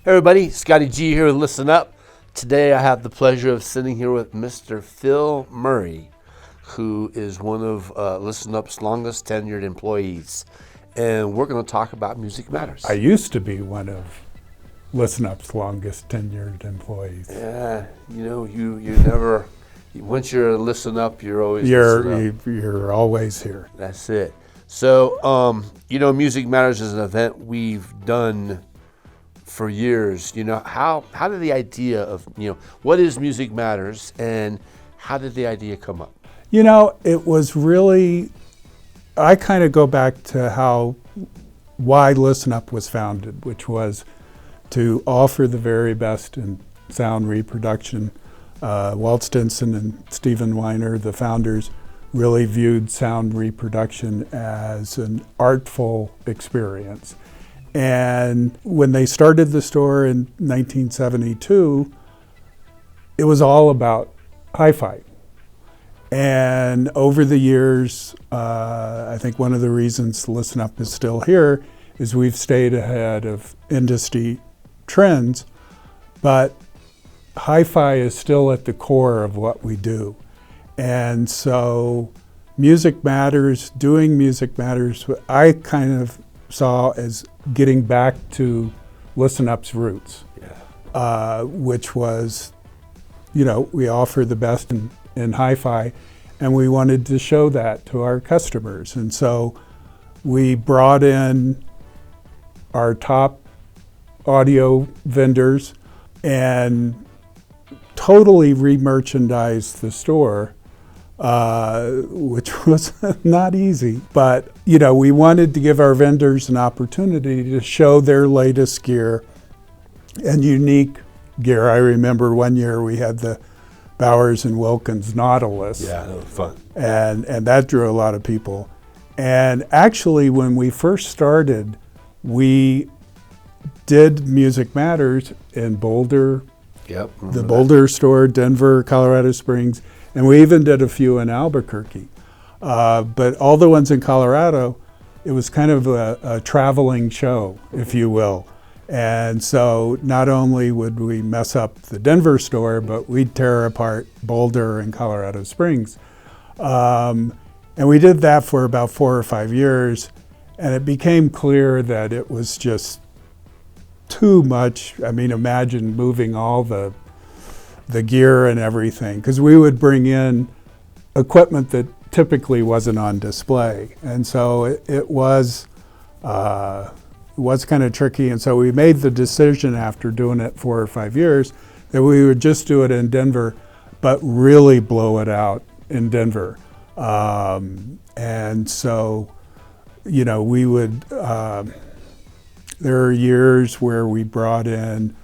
Hey everybody, Scotty G here with Listen Up. Today I have the pleasure of sitting here with Mr. Phil Murray, who is one of Listen Up's longest tenured employees. And we're going to talk about Music Matters. I used to be one of Listen Up's longest tenured employees. Yeah, you never, once you're Listen Up, you're always Listen Up. You're always here. That's it. So, Music Matters is an event we've done for years. How did the idea of, what is Music Matters and how did the idea come up? It was really, I kind of go back to why Listen Up was founded, which was to offer the very best in sound reproduction. Walt Stinson and Stephen Weiner, the founders, really viewed sound reproduction as an artful experience. And when they started the store in 1972, it was all about hi-fi. And over the years, I think one of the reasons Listen Up is still here is we've stayed ahead of industry trends, but hi-fi is still at the core of what we do. And so Music Matters, doing Music Matters, I kind of saw as getting back to Listen Up's roots, which was, we offer the best in hi-fi, and we wanted to show that to our customers. And so we brought in our top audio vendors and totally re-merchandised the store, which was not easy. But, we wanted to give our vendors an opportunity to show their latest gear and unique gear. I remember one year we had the Bowers and Wilkins Nautilus. Yeah, that was fun. And that drew a lot of people. And actually, when we first started, we did Music Matters in Boulder, the Boulder store, Denver, Colorado Springs, and we even did a few in Albuquerque. But all the ones in Colorado, it was kind of a traveling show, if you will. And so not only would we mess up the Denver store, but we'd tear apart Boulder and Colorado Springs. And we did that for about 4 or 5 years, and it became clear that it was just too much. I mean, imagine moving all the gear and everything, because we would bring in equipment that typically wasn't on display. And so it was kind of tricky. And so we made the decision after doing it 4 or 5 years that we would just do it in Denver, but really blow it out in Denver. And so, we would, there are years where we brought in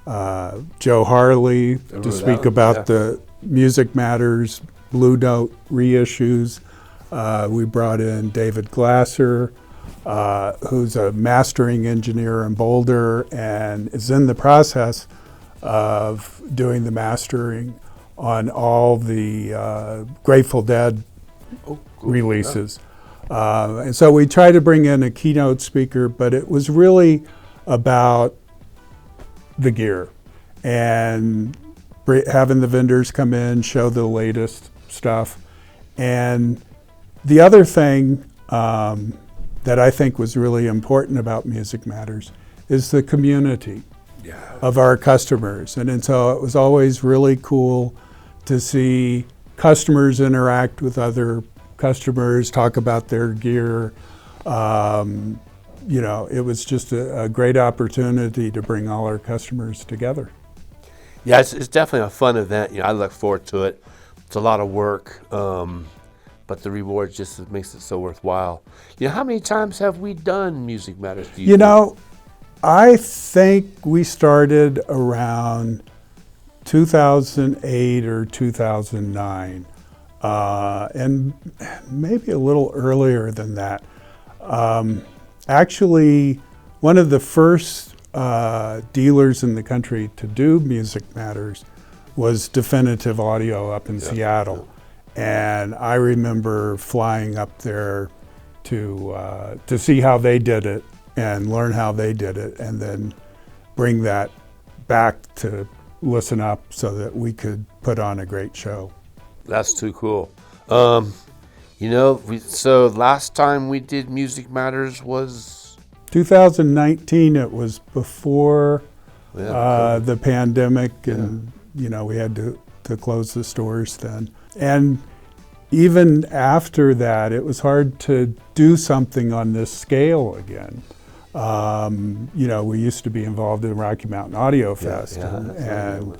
Joe Harley to speak about the Music Matters Blue Note reissues. We brought in David Glasser, who's a mastering engineer in Boulder and is in the process of doing the mastering on all the Grateful Dead releases. And so we tried to bring in a keynote speaker, but it was really about the gear and having the vendors come in, show the latest stuff. And the other thing that I think was really important about Music Matters is the community of our customers. And so it was always really cool to see customers interact with other customers, talk about their gear. It was just a great opportunity to bring all our customers together. Yeah, it's definitely a fun event. I look forward to it. It's a lot of work, but the reward just makes it so worthwhile. How many times have we done Music Matters? Do you think? I think we started around 2008 or 2009, and maybe a little earlier than that. Actually, one of the first dealers in the country to do Music Matters was Definitive Audio up in Seattle. And I remember flying up there to see how they did it and learn how they did it, and then bring that back to Listen Up so that we could put on a great show. That's too cool. So last time we did Music Matters was 2019. It was before yeah, the pandemic, and we had to close the stores then. And even after that, it was hard to do something on this scale again. We used to be involved in Rocky Mountain Audio Fest, and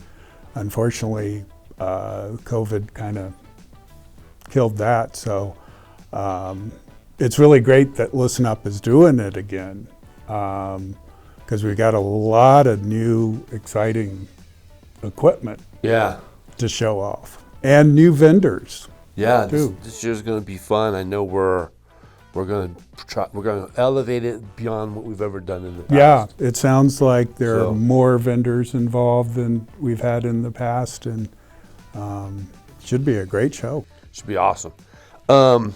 unfortunately, COVID kind of killed that. So it's really great that Listen Up is doing it again, because we got a lot of new, exciting equipment to show off, and new vendors. Yeah, this year's going to be fun. I know we're going to elevate it beyond what we've ever done in the past. Yeah, it sounds like there are more vendors involved than we've had in the past, and should be a great show. Should be awesome. You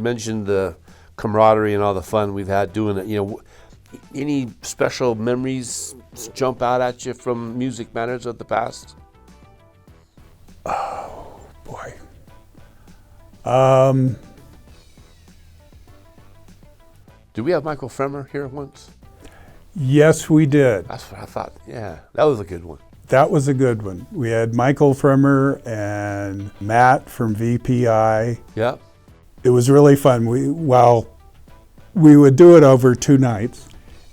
mentioned the camaraderie and all the fun we've had doing it. Any special memories jump out at you from Music Matters of the past? Oh boy. Did we have Michael Fremer here once? Yes, we did. That's what I thought. Yeah, that was a good one. That was a good one. We had Michael Fremer and Matt from VPI. Yeah. It was really fun. We would do it over 2 nights,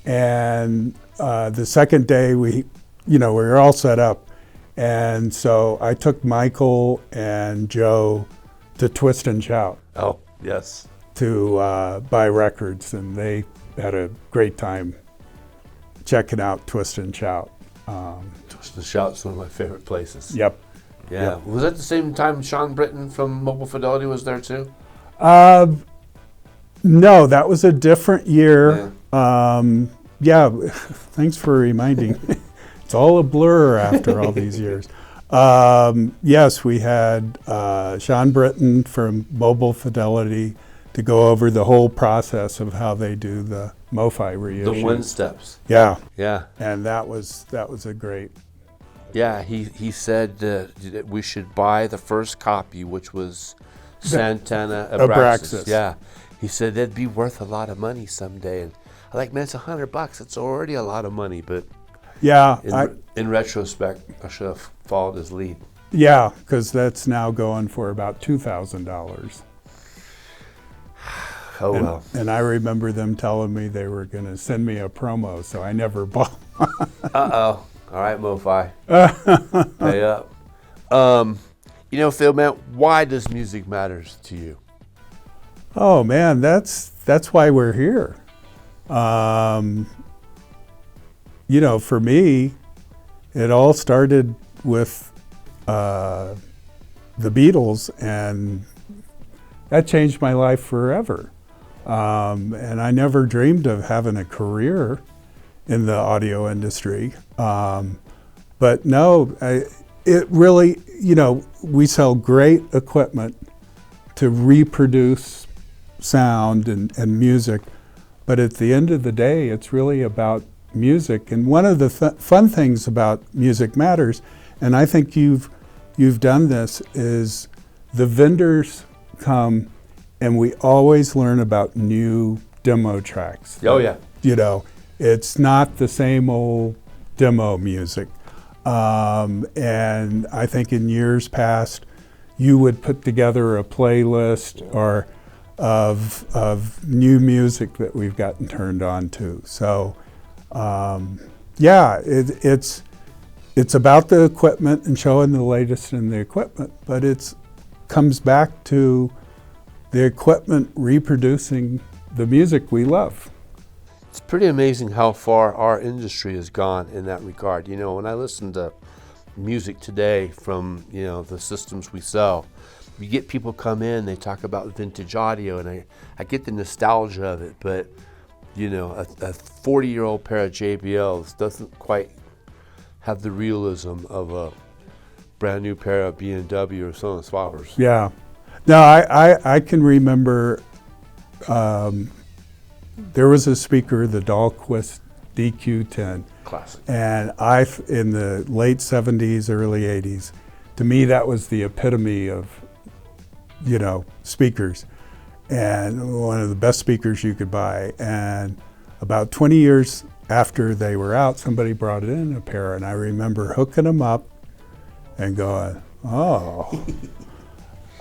and the second day we were all set up, and so I took Michael and Joe to Twist and Shout. Oh, yes. To buy records, and they had a great time checking out Twist and Shout. Twist and Shout is one of my favorite places. Yep. Yeah. Yep. Was that the same time Sean Britton from Mobile Fidelity was there too? No, that was a different year. Yeah. Thanks for reminding me. It's all a blur after all these years. Yes, we had Sean Britton from Mobile Fidelity to go over the whole process of how they do the MoFi reissue. The 1 steps. Yeah. Yeah. And that was a great. Yeah, he said that we should buy the first copy, which was Santana Abraxas. Yeah. He said that'd be worth a lot of money someday. And I'm like, man, it's $100. It's already a lot of money, but yeah, in retrospect, I should have followed his lead. Yeah, because that's now going for about $2,000. Oh, well. And I remember them telling me they were going to send me a promo, so I never bought one. Uh-oh. All right, MoFi. Pay up. Phil, man, why does music matters to you? Oh, man, that's why we're here. For me, it all started with the Beatles, and that changed my life forever. And I never dreamed of having a career in the audio industry. But no, it really, we sell great equipment to reproduce sound and music. But at the end of the day, it's really about music. And one of the fun things about Music Matters, and I think you've done this, is the vendors come and we always learn about new demo tracks. Oh, yeah. It's not the same old demo music. And I think in years past, you would put together a playlist of new music that we've gotten turned on to. So, it's about the equipment and showing the latest in the equipment, but it comes back to the equipment reproducing the music we love. It's pretty amazing how far our industry has gone in that regard. When I listen to music today from, the systems we sell, you get people come in, they talk about vintage audio, and I get the nostalgia of it, but, a 40-year-old pair of JBLs doesn't quite have the realism of a brand new pair of B&W or Sonos Swappers. Yeah. No, I can remember there was a speaker, the Dahlquist DQ10. Classic. And in the late 70s, early 80s, to me that was the epitome of, speakers, and one of the best speakers you could buy. And about 20 years after they were out, somebody brought in a pair, and I remember hooking them up and going, oh.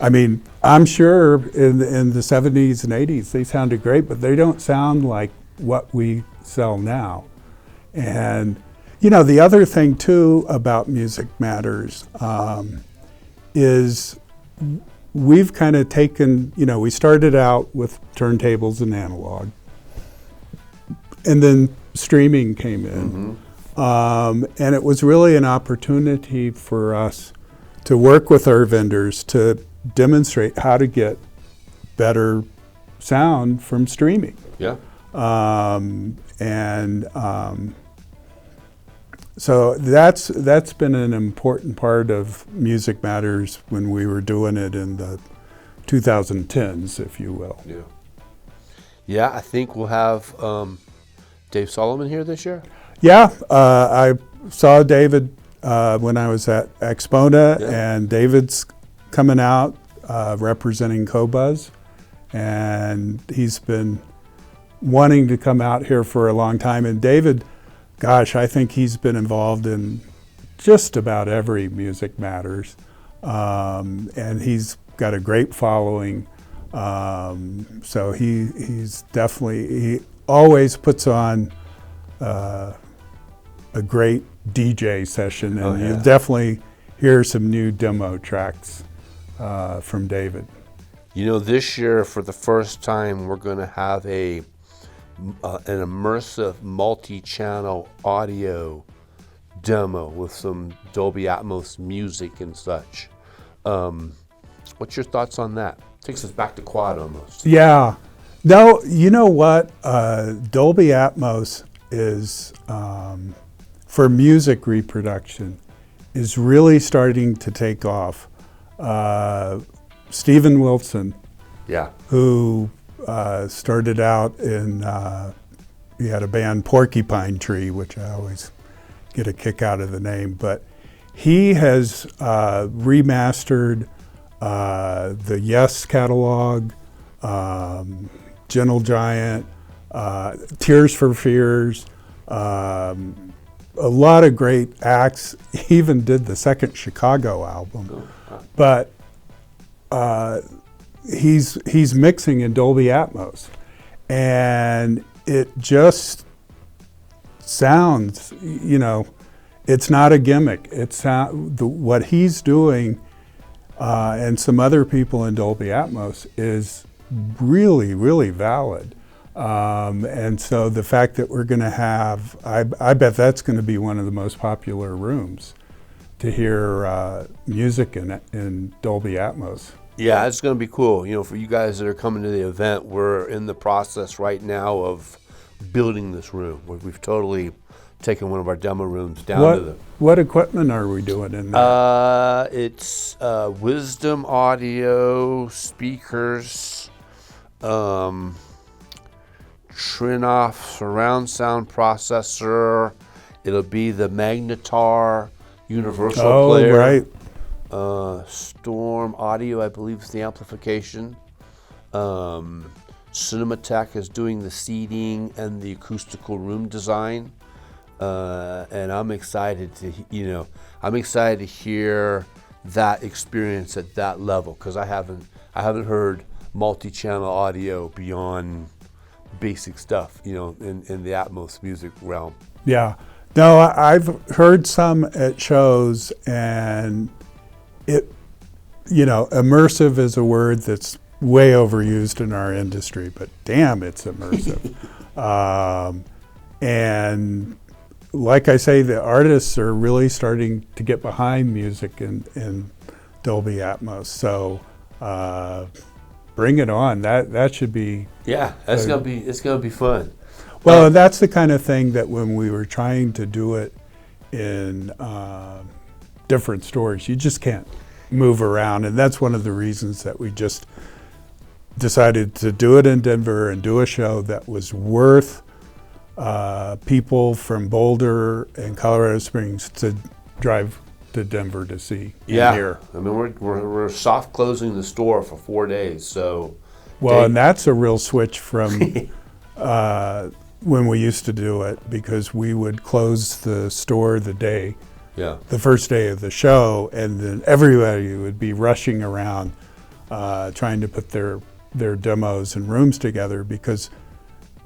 I mean, I'm sure in the 70s and 80s they sounded great, but they don't sound like what we sell now. And the other thing too about Music Matters is we've kind of taken, we started out with turntables and analog, and then streaming came in. And it was really an opportunity for us to work with our vendors to demonstrate how to get better sound from streaming. Yeah. So that's been an important part of Music Matters when we were doing it in the 2010s, if you will. Yeah. Yeah, I think we'll have Dave Solomon here this year. Yeah, I saw David when I was at Expona, and David's coming out representing Qobuz, and he's been wanting to come out here for a long time. And David, gosh, I think he's been involved in just about every Music Matters, and he's got a great following. So he's definitely, he always puts on a great DJ session, and you'll definitely hear some new demo tracks from David. This year, for the first time, we're going to have an immersive multi-channel audio demo with some Dolby Atmos music and such. What's your thoughts on that? Takes us back to quad almost. Yeah. No, you know what? Dolby Atmos is, for music reproduction, is really starting to take off. Stephen Wilson, who started out in, he had a band Porcupine Tree, which I always get a kick out of the name, but he has remastered the Yes catalog, Gentle Giant, Tears for Fears, a lot of great acts. He even did the second Chicago album. But he's mixing in Dolby Atmos, and it just sounds, it's not a gimmick. What he's doing and some other people in Dolby Atmos is really, really valid. And so the fact that we're going to have, I bet that's going to be one of the most popular rooms to hear music in Dolby Atmos. Yeah, it's going to be cool. For you guys that are coming to the event, we're in the process right now of building this room. We've totally taken one of our demo rooms down to the... What equipment are we doing in there? It's Wisdom Audio, speakers, Trinoff surround sound processor. It'll be the Magnetar universal player. Oh, right. Storm Audio, I believe, is the amplification. Cinematech is doing the seating and the acoustical room design. And I'm excited to, hear that experience at that level, because I haven't heard multi-channel audio beyond basic stuff, in the Atmos music realm. Yeah. No, I've heard some at shows, and it, immersive is a word that's way overused in our industry, but damn, it's immersive. And like I say, the artists are really starting to get behind music in Dolby Atmos. So bring it on. That should be. Yeah, it's gonna be fun. Well, that's the kind of thing that when we were trying to do it in different stores, you just can't move around, and that's one of the reasons that we just decided to do it in Denver and do a show that was worth people from Boulder and Colorado Springs to drive to Denver to see and hear. I mean, we're soft closing the store for 4 days, so. Well, and that's a real switch from when we used to do it, because we would close the store the first day of the show, and then everybody would be rushing around trying to put their demos and rooms together, because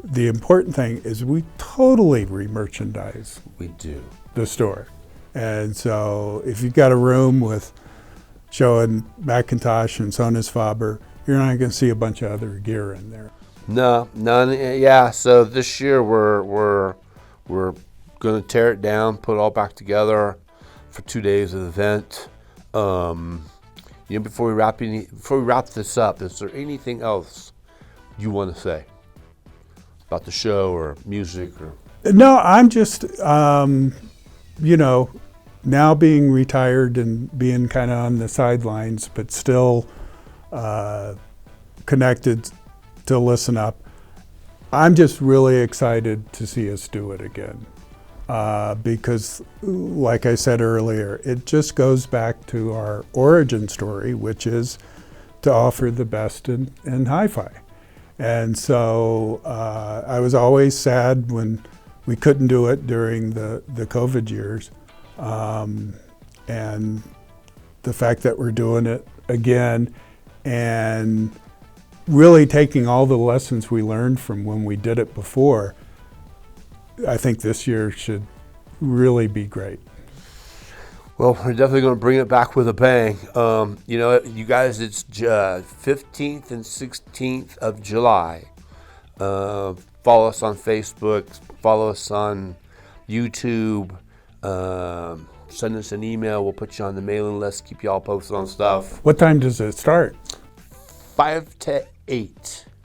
the important thing is we totally re-merchandise We do. the store. And so if you've got a room with showing Macintosh and Sonus Faber, you're not going to see a bunch of other gear in there. No, none. Yeah. So this year we're going to tear it down, put it all back together for 2 days of the event. Before we wrap this up, is there anything else you want to say about the show or music or? No, I'm just now being retired and being kind of on the sidelines, but still connected to Listen Up. I'm just really excited to see us do it again, because like I said earlier, it just goes back to our origin story, which is to offer the best in hi-fi. And so I was always sad when we couldn't do it during the COVID years. And the fact that we're doing it again and really taking all the lessons we learned from when we did it before, I think this year should really be great. Well, we're definitely going to bring it back with a bang. You guys, it's 15th and 16th of July. Follow us on Facebook, follow us on YouTube, send us an email. We'll put you on the mailing list, keep you all posted on stuff. What time does it start? 5 to 8-ish.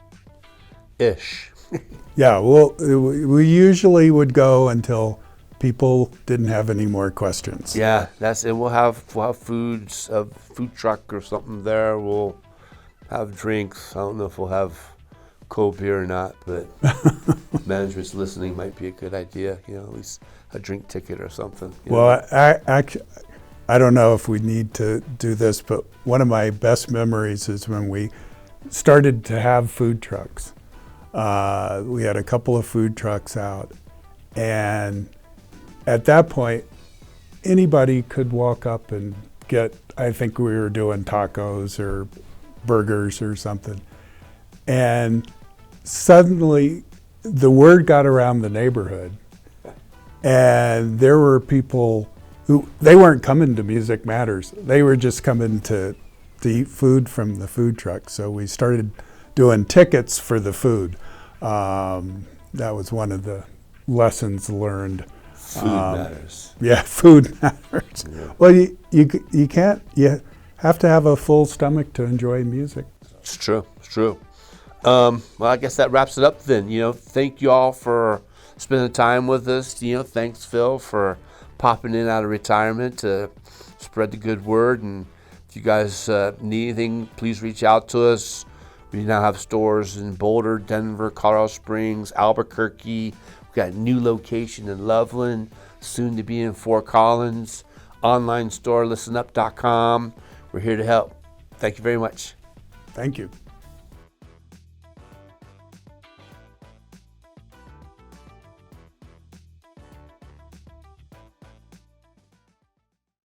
Yeah, well, we usually would go until people didn't have any more questions. Yeah, that's it. We'll have foods, a food truck or something there. We'll have drinks. I don't know if we'll have cold beer or not, but management's listening, might be a good idea. At least a drink ticket or something. Well, I don't know if we need to do this, but one of my best memories is when we started to have food trucks. We had a couple of food trucks out, and at that point, anybody could walk up and get, I think we were doing tacos or burgers or something. And suddenly the word got around the neighborhood, and there were people who, they weren't coming to Music Matters. They were just coming to eat food from the food truck. So we started doing tickets for the food. That was one of the lessons learned. Food matters. Yeah, food matters. Yeah. Well, you can't, you have to have a full stomach to enjoy music. It's true. Well, I guess that wraps it up then. Thank you all for spending time with us. Thanks, Phil, for popping in out of retirement to spread the good word. And if you guys need anything, please reach out to us. We now have stores in Boulder, Denver, Colorado Springs, Albuquerque. We've got a new location in Loveland, soon to be in Fort Collins. Online store, listenup.com. We're here to help. Thank you very much. Thank you.